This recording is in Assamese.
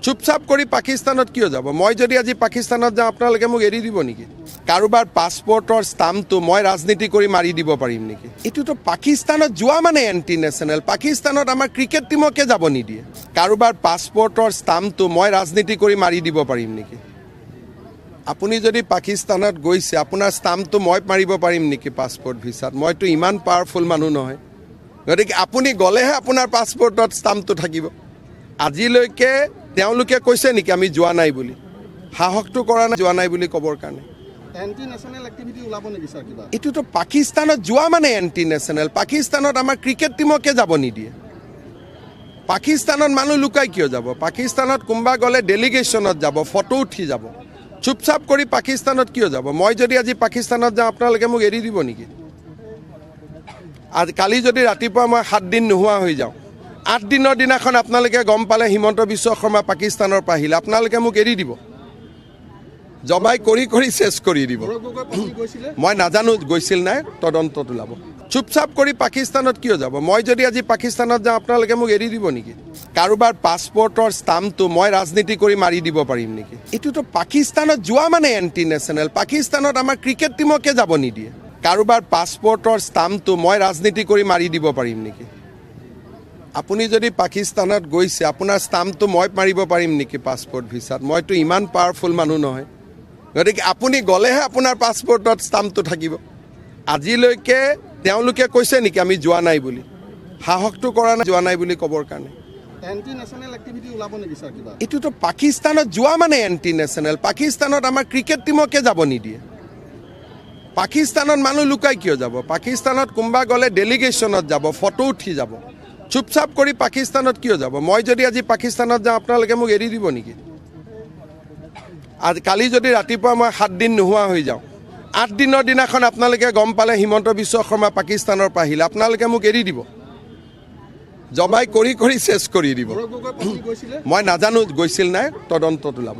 চুপচাপ কৰি পাকিস্তানত কিয় যাব? মই যদি আজি পাকিস্তানত যাওঁ আপোনালোকে মোক এৰি দিব নেকি? কাৰোবাৰ পাছপৰ্টৰ ষ্টাম্পটো মই ৰাজনীতি কৰি মাৰি দিব পাৰিম নেকি? এইটোতো পাকিস্তানত যোৱা মানে এণ্টি নেশ্যনেল। পাকিস্তানত আমাৰ ক্ৰিকেট টীমকে যাব নিদিয়ে। কাৰোবাৰ পাছপৰ্টৰ ষ্টাম্পটো মই ৰাজনীতি কৰি মাৰি দিব পাৰিম নেকি? আপুনি যদি পাকিস্তানত গৈছে আপোনাৰ ষ্টাম্পটো মই মাৰিব পাৰিম নেকি পাছপৰ্ট ভিছাত? মইতো ইমান পাৱাৰফুল মানুহ নহয়। গতিকে আপুনি গ'লেহে আপোনাৰ পাছপৰ্টত ষ্টাম্পটো থাকিব। আজিলৈকে তেওঁলোকে কৈছে নেকি আমি যোৱা নাই বুলি? সাহসটো কৰা নাই যোৱা নাই বুলি ক'বৰ কাৰণে। এণ্টি নেশ্যনেল এক্টিভিটি ওলাব নেকি ছাৰ কিবা? এইটোতো পাকিস্তানত যোৱা মানে এণ্টি নেশ্যনেল। পাকিস্তানত আমাৰ ক্ৰিকেট টীমকে যাব নিদিয়ে। পাকিস্তানত মানুহ লুকাই কিয় যাব? পাকিস্তানত কোনোবা গ'লে ডেলিগেশ্যনত যাব, ফটো উঠি যাব। চুপচাপ কৰি পাকিস্তানত কিয় যাব? মই যদি আজি পাকিস্তানত যাওঁ আপোনালোকে মোক এৰি দিব নেকি? কালি যদি ৰাতিপুৱা মই 7 দিন নোহোৱা হৈ যাওঁ, 8 দিনৰ দিনাখন আপোনালোকে গম পালে হিমন্ত বিশ্ব শৰ্মা পাকিস্তানৰ পৰা আহিলে, আপোনালোকে মোক এৰি দিব? জবাই কৰি কৰি চেছ কৰি দিব। মই নাজানো গৈছিল নাই, তদন্তত ওলাব। চুপচাপ কৰি পাকিস্তানত কিয় যাব? মই যদি আজি পাকিস্তানত যাওঁ আপোনালোকে মোক এৰি দিব নেকি? কাৰোবাৰ পাছপৰ্টৰ ষ্টাম্পটো মই ৰাজনীতি কৰি মাৰি দিব পাৰিম নেকি? এইটোতো পাকিস্তানত যোৱা মানে এণ্টি নেশ্যনেল। পাকিস্তানত আমাৰ ক্ৰিকেট টীমকে যাব নিদিয়ে। কাৰোবাৰ পাছপৰ্টৰ ষ্টাম্পটো মই ৰাজনীতি কৰি মাৰি দিব পাৰিম নেকি? আপুনি যদি পাকিস্তানত গৈছে আপোনাৰ ষ্টাম্পটো মই মাৰিব পাৰিম নেকি পাছপৰ্ট ভিছাত? মইতো ইমান পাৱাৰফুল মানুহ নহয়। গতিকে আপুনি গ'লেহে আপোনাৰ পাছপৰ্টত ষ্টাম্পটো থাকিব। আজিলৈকে তেওঁলোকে কৈছে নেকি আমি যোৱা নাই বুলি? সাহসটো কৰা নাই যোৱা নাই বুলি ক'বৰ কাৰণে। এণ্টি নেশ্যনেল এক্টিভিটি ওলাব নেকি ছাৰ কিবা? এইটোতো পাকিস্তানত যোৱা মানে এণ্টি নেশ্যনেল। পাকিস্তানত আমাৰ ক্ৰিকেট টীমকে যাব নিদিয়ে। পাকিস্তানত মানুহ লুকাই কিয় যাব? পাকিস্তানত কোনোবা গ'লে ডেলিগেশ্যনত যাব, ফটো উঠি যাব। চুপচাপ কৰি পাকিস্তানত কিয় যাব? মই যদি আজি পাকিস্তানত যাওঁ আপোনালোকে মোক এৰি দিব নেকি? কালি যদি ৰাতিপুৱা মই 7 দিন নোহোৱা হৈ যাওঁ, 8 দিনৰ দিনাখন আপোনালোকে গম পালে হিমন্ত বিশ্ব শৰ্মা পাকিস্তানৰ পৰা আহিলে, আপোনালোকে মোক এৰি দিব? জবাই কৰি কৰি চেছ কৰি দিব। মই নাজানো গৈছিল নাই, তদন্তত ওলাব।